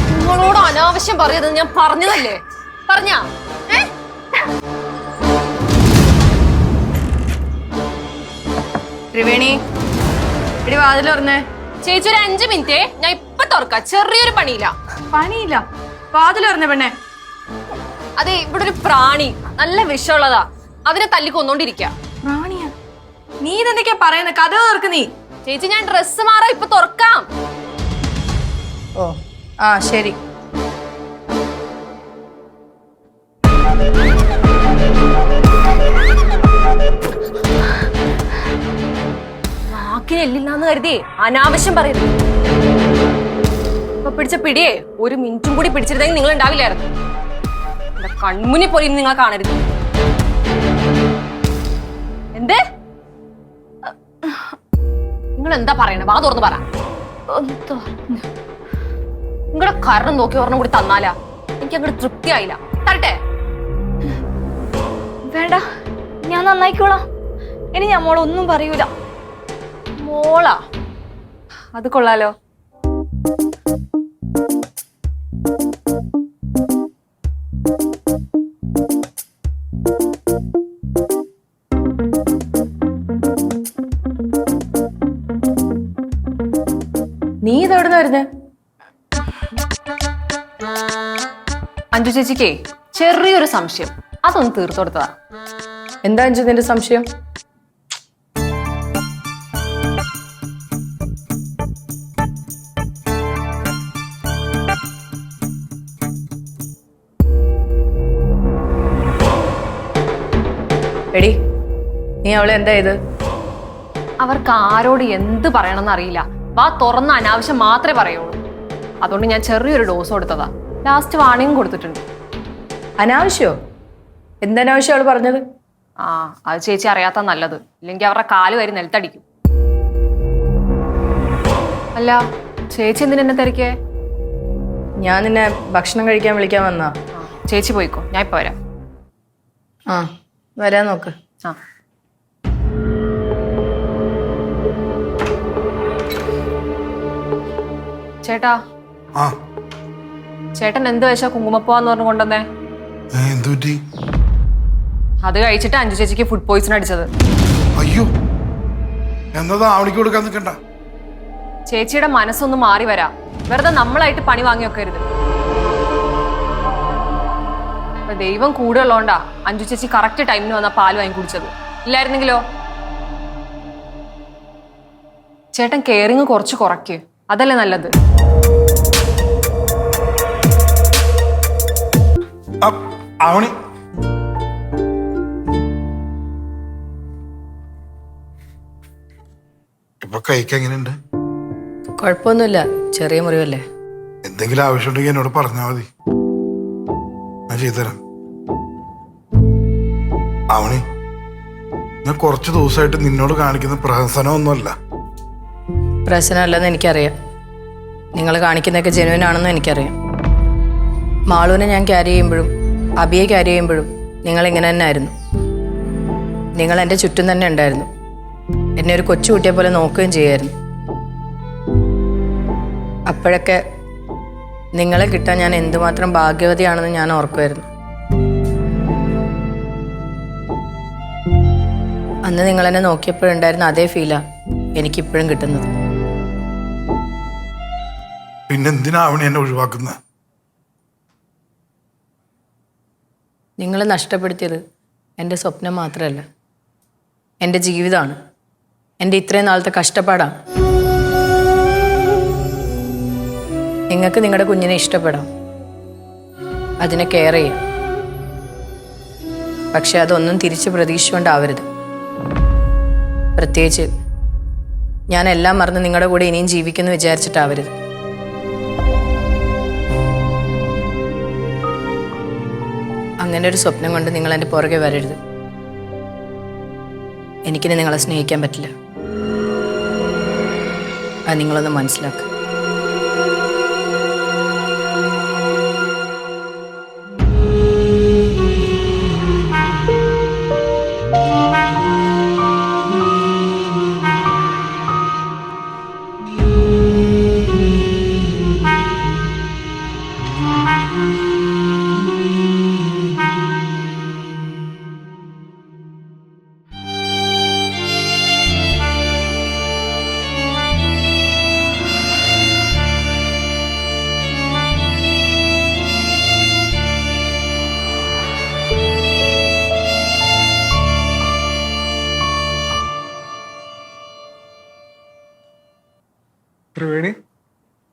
നിങ്ങളോട് അനാവശ്യം പറയരുത് ഞാൻ പറഞ്ഞതല്ലേ പറഞ്ഞാ ത്രിവേണി ഇടി വാതിൽ തുറന്നേ. ചേച്ചി ഒരു 5 മിനിറ്റ് ഞാൻ ഇപ്പൊ തുറക്കാം, ചെറിയൊരു പണിയില്ല. പണിയില്ല, വാതിൽ തുറന്നേ പെണ്ണെ. അതെ, ഇവിടെ ഒരു പ്രാണി നല്ല വിഷമുള്ളതാ, അതിനെ തല്ലി കൊന്നോണ്ടിരിക്ക. പ്രാണിയാ? നീ ഇതെന്തൊക്കെയാ പറയുന്നത്? കഥ തുറക്ക് നീ. ചേച്ചി ഞാൻ ഡ്രസ്സ് മാറാ, ഇപ്പൊ തുറക്കാം. ഓ ആ ശരി. നാക്കിന് എല്ലില്ലാന്ന് കരുതി അനാവശ്യം പറയരുത്. ഇപ്പൊ പിടിച്ച പിടിയേ 1 മിനിറ്റും കൂടി പിടിച്ചിരുന്നെങ്കിൽ നിങ്ങൾ ഉണ്ടാവില്ലായിരുന്നു. എന്റെ കൺമുന്നിൽ പോലെ ഇനി നിങ്ങളെ കാണരുത്. എന്തേ നിങ്ങൾ എന്താ പറയണേ? വാ തുറന്ന് പറ. നിങ്ങളുടെ കാരണം നോക്കി ഒരെണ്ണം കൂടി തന്നാലാ എനിക്ക് അങ്ങോട്ട് തൃപ്തിയായില്ല. തരട്ടെ? വേണ്ട, ഞാൻ നന്നായിക്കോളാം. ഇനി ഞാൻ മോളൊന്നും പറയൂല. മോളാ? അത് കൊള്ളാലോ. നീ ഇതെവിടുന്ന് വരുന്നേ? അഞ്ജു ചേച്ചിക്കേ ചെറിയൊരു സംശയം, അതൊന്ന് തീർത്തു കൊടുത്തതാ. എന്താ അഞ്ജു നിന്റെ സംശയം? എടി, നീ അവളെ എന്താ ഇത്? അവർക്ക് ആരോട് എന്ത് പറയണമെന്ന് അറിയില്ല. വാ തുറന്ന അനാവശ്യം മാത്രമേ പറയുള്ളൂ. അതുകൊണ്ട് ഞാൻ ചെറിയൊരു ഡോസ് കൊടുത്തതാ. ലാസ്റ്റ് വാണിംഗ് കൊടുത്തിട്ടുണ്ട്. അനാവശ്യോ? എന്തനാവശ്യം അവള് പറഞ്ഞത്? ആ, അത് ചേച്ചി അറിയാത്ത നല്ലത്, ഇല്ലെങ്കിൽ അവരുടെ കാല് വരി നിലത്തടിക്കും. അല്ല ചേച്ചി എന്തിനെന്നെ തിരക്കേ? ഞാൻ നിന്നെ ഭക്ഷണം കഴിക്കാൻ വിളിക്കാൻ വന്നാ. ചേച്ചി പോയിക്കോ, ഞാൻ ഇപ്പൊ വരാം. ആ വരാൻ നോക്ക്. ആ ചേട്ടാ, ആ ചേട്ടൻ എന്ത് വെച്ചാ കുങ്കുമപ്പൂവാന്ന് പറഞ്ഞു കൊണ്ടുവന്നേ? എന്തു പറ്റി? അത് കഴിച്ചിട്ട് അഞ്ജു ചേച്ചിക്ക് ഫുഡ് പോയിസൺ അടിച്ചത്. അയ്യോ, എന്നതാ അവണിക്ക് കൊടുക്കാൻ നിൽക്കണ്ട. ചേച്ചിയുടെ മനസ്സൊന്ന് മാറി വരാം. വെറുതെ നമ്മളായിട്ട് പണി വാങ്ങി വെക്കരുത്. ദൈവം കൂടെ ഉള്ളതുകൊണ്ടാ അഞ്ജു ചേച്ചി കറക്റ്റ് ടൈമിന് വന്ന പാല് വാങ്ങി കുടിച്ചത്. ഇല്ലായിരുന്നെങ്കിലോ? ചേട്ടൻ കെയറിങ് കുറച്ച് കുറയ്ക്ക്, അതല്ലേ നല്ലത്. അവണി ഇപ്പൊ കൈക്ക് എങ്ങനെയുണ്ട്? കുഴപ്പമൊന്നുമില്ല, ചെറിയ മുറിവല്ലേ. എന്തെങ്കിലും ആവശ്യമുണ്ടെങ്കിൽ എന്നോട് പറഞ്ഞാൽ മതി, ഞാൻ ചെയ്തുതരാം. അവണി, ഞാൻ കുറച്ച് ദിവസമായിട്ട് നിന്നോട് കാണിക്കുന്ന പ്രഹസനമൊന്നുമല്ല. പ്രശ്നമല്ലെന്ന് എനിക്കറിയാം. നിങ്ങൾ കാണിക്കുന്നതൊക്കെ ജെനുവിൻ ആണെന്ന് എനിക്കറിയാം. മാളുവിനെ ഞാൻ ക്യാരി ചെയ്യുമ്പോഴും അബിയെ ക്യാരി ചെയ്യുമ്പോഴും നിങ്ങൾ ഇങ്ങനെ തന്നെ ആയിരുന്നു. നിങ്ങൾ എൻ്റെ ചുറ്റും തന്നെ ഉണ്ടായിരുന്നു. എന്നെ ഒരു കൊച്ചുകുട്ടിയെ പോലെ നോക്കുകയും ചെയ്യായിരുന്നു. അപ്പോഴൊക്കെ നിങ്ങളെ കിട്ടാൻ ഞാൻ എന്തുമാത്രം ഭാഗ്യവതിയാണെന്ന് ഞാൻ ഓർക്കുമായിരുന്നു. അന്ന് നിങ്ങൾ എന്നെ നോക്കിയപ്പോഴുണ്ടായിരുന്ന അതേ ഫീലാണ് എനിക്കിപ്പോഴും കിട്ടുന്നത്. പിന്നെന്തിനാ അവണി എന്നെ ഒഴിവാക്കുന്നത്? നിങ്ങൾ നഷ്ടപ്പെടുത്തിയത് എൻ്റെ സ്വപ്നം മാത്രമല്ല, എൻ്റെ ജീവിതമാണ്. എൻ്റെ ഇത്രയും നാളത്തെ കഷ്ടപ്പാടാണ്. നിങ്ങൾക്ക് നിങ്ങളുടെ കുഞ്ഞിനെ ഇഷ്ടപ്പെടാം, അതിനെ കെയർ ചെയ്യാം. പക്ഷെ അതൊന്നും തിരിച്ച് പ്രതീക്ഷിച്ചുകൊണ്ടാവരുത്. പ്രത്യേകിച്ച് ഞാൻ എല്ലാം മറന്ന് നിങ്ങളുടെ കൂടെ ഇനിയും ജീവിക്കുന്നു വിചാരിച്ചിട്ടാവരുത്. അങ്ങനെ ഒരു സ്വപ്നം കൊണ്ട് നിങ്ങൾ എൻ്റെ പുറകെ വരരുത്. എനിക്കിനി നിങ്ങളെ സ്നേഹിക്കാൻ പറ്റില്ല. അത് നിങ്ങളൊന്ന് മനസ്സിലാക്കുക. ത്രിവേണി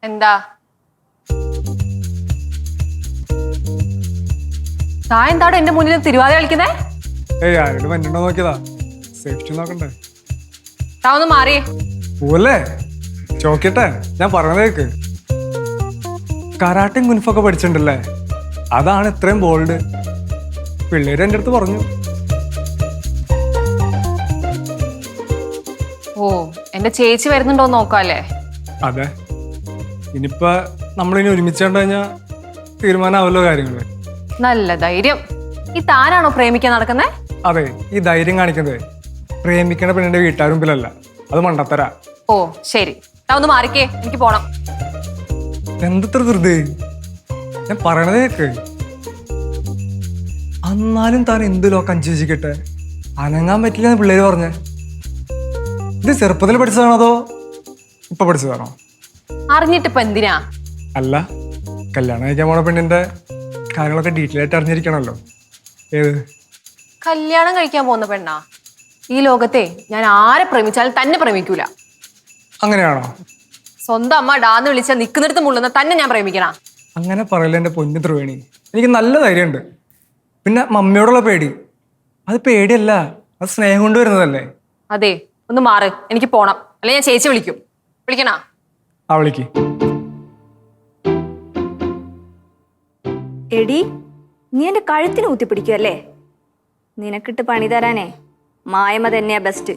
എന്താ താ എന്താടോ എന്റെ മുന്നിൽ തിരുവാതിര കളിക്കുന്നേ? ഏയ് ആരോട് വന്നിട്ടുണ്ടോ നോക്കിയതാ, സേഫ്റ്റി നോക്കണ്ടേ. താ ഒന്ന് മാറിയേ. പോവല്ലേ, ചോക്കിട്ടെ, ഞാൻ പറഞ്ഞത് കേക്ക്. കരാട്ടയും കുൻഫൊക്കെ പഠിച്ചിട്ടുണ്ടല്ലേ, അതാണ് ഇത്രയും ബോൾഡ്. പിള്ളേര് എൻ്റെ അടുത്ത് പറഞ്ഞു. ഓ എന്റെ ചേച്ചി വരുന്നുണ്ടോ നോക്കാല്ലേ? അതെ, ഇനിയിപ്പോ നമ്മളിനി ഒരുമിച്ചേണ്ട കഴിഞ്ഞാൽ തീരുമാനമാവല്ലോ കാര്യങ്ങള്. നല്ല ധൈര്യം. ഈ താനാണോ പ്രേമിക്കാൻ നടക്കുന്നേ? അതെ, ഈ ധൈര്യം കാണിക്കുന്നത് പ്രേമിക്കണ പെണ്ണിന്റെ വീട്ടുകാർ മുമ്പിലല്ല, അത് മണ്ടത്തരാ. ഓ ശരി, താ ഒന്ന് മാറിക്കേ, എനിക്ക് പോണം. എന്തത്ര ധൃതി, ഞാൻ പറയണത് കേക്ക്. എന്നാലും താൻ എന്ത് ലോക്ക് അഞ്ചേച്ചിക്കട്ടെ, അനങ്ങാൻ പറ്റില്ല എന്ന് പിള്ളേര് പറഞ്ഞേ. ഇത് ചെറുപ്പത്തിൽ പഠിച്ചതാണോ അതോ ഇപ്പൊ പഠിച്ചതാണോ? അറിഞ്ഞിട്ടിപ്പോ എന്തിനാ? അല്ല, കല്യാണം കഴിക്കാൻ പോണ പെണ്ണിന്റെ കാര്യങ്ങളൊക്കെ ഡീറ്റെയിൽ ആയിട്ട് അറിഞ്ഞിരിക്കണമല്ലോ. ഏത് കല്യാണം കഴിക്കാൻ പോകുന്ന പെണ്ണാ? ഈ ലോകത്തെ ഞാൻ ആരെ പ്രേമിച്ചാലും തന്നെ പ്രേമിക്കൂല. അങ്ങനെയാണോ? സ്വന്തം അമ്മ ഡാന്ന് വിളിച്ചാൽ നിക്കുന്നിടത്ത് മുള്ളുന്ന തന്നെ ഞാൻ പ്രേമിക്കണ? അങ്ങനെ പറയല എൻ്റെ പൊന്നു ത്രിവേണി, എനിക്ക് നല്ല ധൈര്യമുണ്ട്. പിന്നെ മമ്മിയോടുള്ള പേടി, അത് പേടിയല്ല, അത് സ്നേഹം കൊണ്ട് വരുന്നതല്ലേ. അതെ, ഒന്ന് മാറ്, എനിക്ക് പോണം, അല്ലെ ഞാൻ ചേച്ചി വിളിക്കും. വിളിക്കണ? ആ വിളിക്ക്. എടി, നീ എന്റെ കഴുത്തിന് കുത്തിപ്പിടിക്കുമല്ലേ? നിനക്കിട്ട് പണി തരാനേ മായമ തന്നെയാ ബെസ്റ്റ്.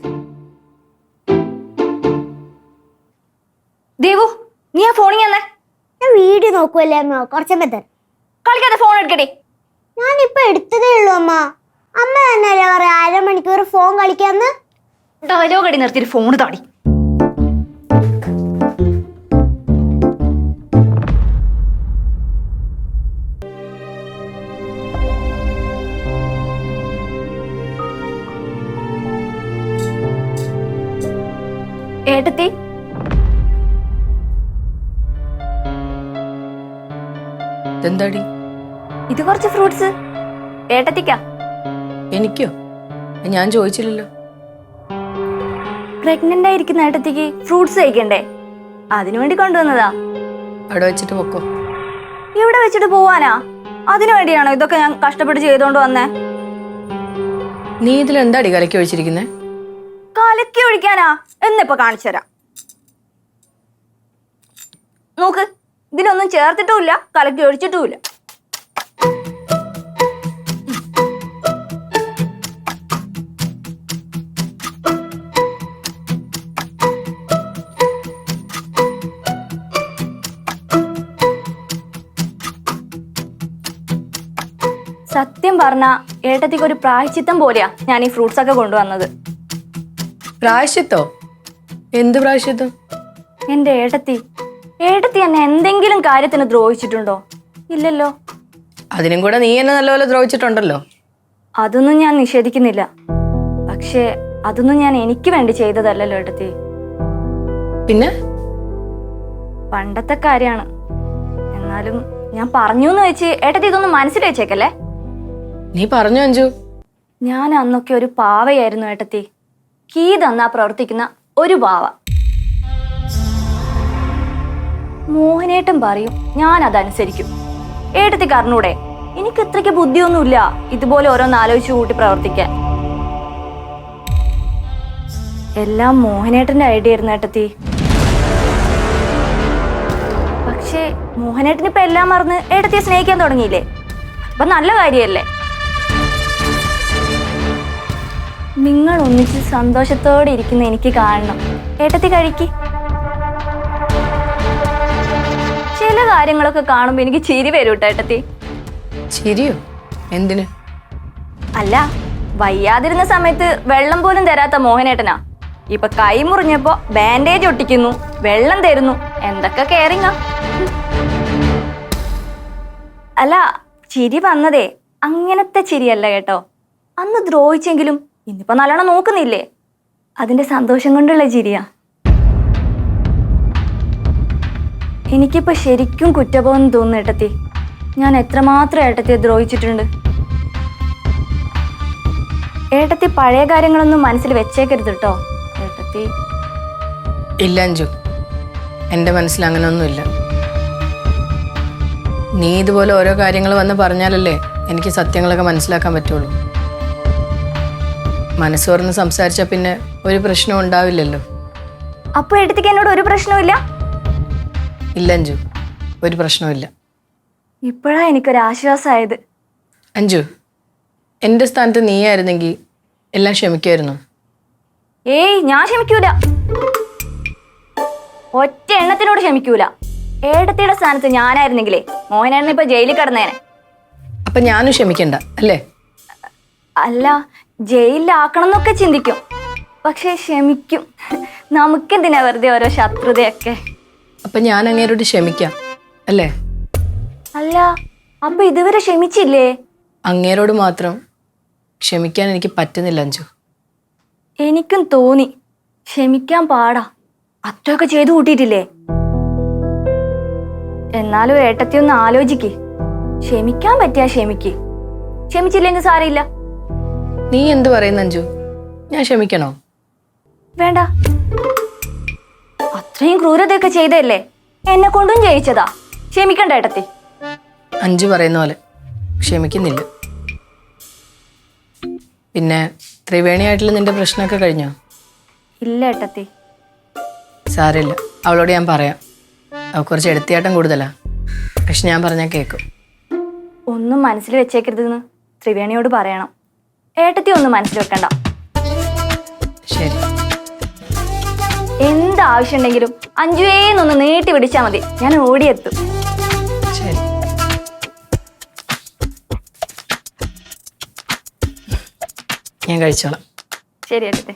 ദേവു, നീ ആ ഫോണിൽ തന്നെ ഞാൻ വീഡിയോ നോക്കുമല്ലേ അമ്മ, കുറച്ചപ്പോ തരാം. കളിക്കാതെ ഫോൺ എടുക്കട്ടെ. ഞാനിപ്പോ എടുത്തതേ ഉള്ളൂ അമ്മ. അമ്മ തന്നെയല്ലേ പറയാ 1/2 മണിക്കൂർ ഫോൺ കളിക്കാന്ന്. ഡയലോഗ് അടി നിർത്തിയിട്ട് ഫോൺ താടി. ഏട്ടത്തി, എന്താടി? ഇത് കുറച്ച് ഫ്രൂട്ട്സ് ഏട്ടത്തിക്കാ. എനിക്കോ? ഞാൻ ചോദിച്ചില്ലല്ലോ. പ്രഗ്നന്റ് ആയിരിക്കുന്ന ഏട്ടത്തിക്ക് ഫ്രൂട്ട്സ് കഴിക്കണ്ടേ? അതിനുവേണ്ടി കൊണ്ടുവന്നതാ. അവിടെ വെച്ചിട്ട് പൊക്കോ. ഇവിടെ വെച്ചിട്ട് പോവാനാ? അതിനു വേണ്ടിയാണോ ഇതൊക്കെ ഞാൻ കഷ്ടപ്പെട്ട് ചെയ്തോണ്ട് വന്നേ? നീ ഇതിൽ എന്താടി കലക്കി ഒഴിച്ചിരിക്കുന്നേ? കലക്കി ഒഴിക്കാനാ? എന്നിപ്പോ കാണിച്ചു തരാം. നോക്ക്, ഇതിലൊന്നും ചേർത്തിട്ടുമില്ല, കലക്കി ഒഴിച്ചിട്ടുമില്ല. സത്യം പറഞ്ഞ ഏട്ടത്തിക്ക് ഒരു പ്രായശ്ചിത്തം പോലെയാ ഞാൻ ഈ ഫ്രൂട്ട്സ് ഒക്കെ കൊണ്ടുവന്നത്. പ്രായശ്ചിത്തോ? എന്ത് പ്രായശ്ചിത്തം? എന്റെ ഏട്ടത്തി എന്നെ എന്തെങ്കിലും കാര്യത്തിന് ദ്രോഹിച്ചിട്ടുണ്ടോ? ഇല്ലല്ലോ. അതിനും കൂടെ നീ എന്നെ നല്ലപോലെ ദ്രോഹിച്ചിട്ടുണ്ടല്ലോ. അതൊന്നും ഞാൻ നിഷേധിക്കുന്നില്ല. പക്ഷേ അതൊന്നും ഞാൻ എനിക്ക് വേണ്ടി ചെയ്തതല്ലല്ലോ ഏട്ടത്തി. പിന്നെ പണ്ടത്തെ കാര്യാണ്. എന്നാലും ഞാൻ പറഞ്ഞു എന്ന് വെച്ച് ഏട്ടത്തി ഇതൊന്നും മനസ്സിൽ വെച്ചേക്കല്ലേ. നീ പറഞ്ഞു അഞ്ജു. ഞാൻ അന്നൊക്കെ ഒരു പാവയായിരുന്നു ഏട്ടത്തി. കീ തന്നാ പ്രവർത്തിക്കുന്ന ഒരു പാവ. മോഹനേട്ടൻ പറയും, ഞാൻ അതനുസരിക്കും. ഏട്ടത്തിക്ക് അറിഞ്ഞൂടെ, എനിക്ക് ഇത്രയ്ക്ക് ബുദ്ധിയൊന്നുമില്ല ഇതുപോലെ ഓരോന്ന് ആലോചിച്ചു കൂട്ടി പ്രവർത്തിക്കാൻ. എല്ലാം മോഹനേട്ടന്റെ ഐഡിയ ആയിരുന്നു ഏട്ടത്തി. പക്ഷേ മോഹനേട്ടനിപ്പോ എല്ലാം മറന്ന് ഏട്ടത്തിയെ സ്നേഹിക്കാൻ തുടങ്ങിയില്ലേ? അപ്പൊ നല്ല കാര്യല്ലേ? നിങ്ങൾ ഒന്നിച്ച് സന്തോഷത്തോടെ ഇരിക്കുന്ന എനിക്ക് കാണണം. ഏട്ടത്തി കഴിക്ക്. ചില കാര്യങ്ങളൊക്കെ കാണുമ്പോ എനിക്ക് ചിരി വരും കേട്ടോ ഏട്ടത്തി. ശരിയോ? എന്തിന്? അല്ല, വയ്യാതിരുന്ന സമയത്ത് വെള്ളം പോലും തരാത്ത മോഹനേട്ടനാ ഇപ്പൊ കൈ മുറിഞ്ഞപ്പോ ബാൻഡേജ് ഒട്ടിക്കുന്നു, വെള്ളം തരുന്നു. എന്തൊക്കെ കെയറിങ്ങാ. അല്ല, ചിരി വന്നതേ അങ്ങനത്തെ ചിരിയല്ല കേട്ടോ. അന്ന് ദ്രോഹിച്ചെങ്കിലും ഇന്നിപ്പോ നല്ലോണം നോക്കുന്നില്ലേ, അതിന്റെ സന്തോഷം കൊണ്ടുള്ള ചിരിയാ. എനിക്കിപ്പോ ശരിക്കും കുറ്റബോധം തോന്നുന്നു ഏട്ടത്തി. ഞാൻ എത്രമാത്രം ഏട്ടത്തിയെ ദ്രോഹിച്ചിട്ടുണ്ട്. ഏട്ടത്തി പഴയ കാര്യങ്ങളൊന്നും മനസ്സിൽ വെച്ചേക്കരുത് കേട്ടോ ഏട്ടത്തി. ഇല്ല അഞ്ജു, എൻ്റെ മനസ്സിൽ അങ്ങനെയൊന്നുമില്ല. നീ ഇതുപോലെ ഓരോ കാര്യങ്ങൾ വന്ന് പറഞ്ഞാലല്ലേ എനിക്ക് സത്യങ്ങളൊക്കെ മനസ്സിലാക്കാൻ പറ്റുള്ളൂ. മനസ്സ് തുറന്ന് സംസാരിച്ചാൽ പിന്നെ ഒരു പ്രശ്നവും ഉണ്ടാവില്ലല്ലോ. അപ്പൊ ഏട്ടത്തിക്ക് എന്നോട് ഒരു പ്രശ്നവുമില്ല? ഇല്ല അഞ്ജു, ഒരു പ്രശ്നവുമില്ല. ഇപ്പോഴാ എനിക്കൊരു ആശ്വാസമായത്. അഞ്ജു, എൻ്റെ സ്ഥാനത്ത് നീയായിരുന്നെങ്കിൽ എല്ലാം ക്ഷമിക്കുമായിരുന്നു. ഏയ്, ഞാൻ ക്ഷമിക്കൂല. ഒറ്റ എണ്ണത്തിനോട് ക്ഷമിക്കൂല. ഏട്ടത്തിയുടെ സ്ഥാനത്ത് ഞാനായിരുന്നെങ്കിലേ മോഹനായിരുന്നു ഇപ്പൊ ജയിലിൽ കിടന്നേനെ. അപ്പം ഞാനും ക്ഷമിക്കണ്ട അല്ലേ? അല്ല, ജയിലിലാക്കണം എന്നൊക്കെ ചിന്തിക്കും, പക്ഷെ ക്ഷമിക്കും. നമുക്കെന്തിനാ വെറുതെ ഓരോ ശത്രുതയൊക്കെ? അപ്പം ഞാൻ അങ്ങേരോട് ക്ഷമിക്കാം അല്ലേ? അല്ല, അപ്പൊ ഇതുവരെ ക്ഷമിച്ചില്ലേ? അങ്ങേരോട് മാത്രം ക്ഷമിക്കാൻ എനിക്ക് പറ്റുന്നില്ല അഞ്ജു. എനിക്കും തോന്നി ക്ഷമിക്കാൻ പാടാ. അത്രയൊക്കെ ചെയ്തു കൂട്ടിയിട്ടില്ലേ? എന്നാലും ഏട്ടത്തി ഒന്ന് ആലോചിക്ക്. ക്ഷമിക്കാൻ പറ്റിയാ ക്ഷമിക്ക്, ക്ഷമിച്ചില്ലെങ്കിൽ സാരമില്ല. നീ എന്ത് പറയുന്നു അഞ്ജു? ഞാൻ ക്ഷമിക്കണോ? വേണ്ട. അത്രയും ക്രൂരതയൊക്കെ ചെയ്തല്ലേ, എന്നെ കൊണ്ടും ജയിച്ചതാ. ക്ഷമിക്കണ്ട ഏട്ടത്തി. അഞ്ജു പറയുന്ന പോലെ ക്ഷമിക്കുന്നില്ല. പിന്നെ ത്രിവേണിയായിട്ടുള്ള നിന്റെ പ്രശ്നമൊക്കെ കഴിഞ്ഞോ? ഇല്ല ഏട്ടത്തി. സാരമില്ല, അവളോട് ഞാൻ പറയാം. അവ കുറച്ച് എടുത്തിയാട്ടം കൂടുതലാ, പക്ഷെ ഞാൻ പറഞ്ഞാൽ കേൾക്കും. ഒന്നും മനസ്സിൽ വെച്ചേക്കരുതെന്ന് ത്രിവേണിയോട് പറയണം. ഏട്ടത്തി ഒന്നും മനസ്സിൽ വെക്കണ്ട. ശരി. എന്താവശ്യം ഉണ്ടെങ്കിലും അഞ്ജുവേന്നൊന്ന് നീട്ടി പിടിച്ചാൽ മതി, ഞാൻ ഓടിയെത്തും. ശരി. ഞാൻ കഴിച്ചോളാം. ശരി ഏട്ടത്തി.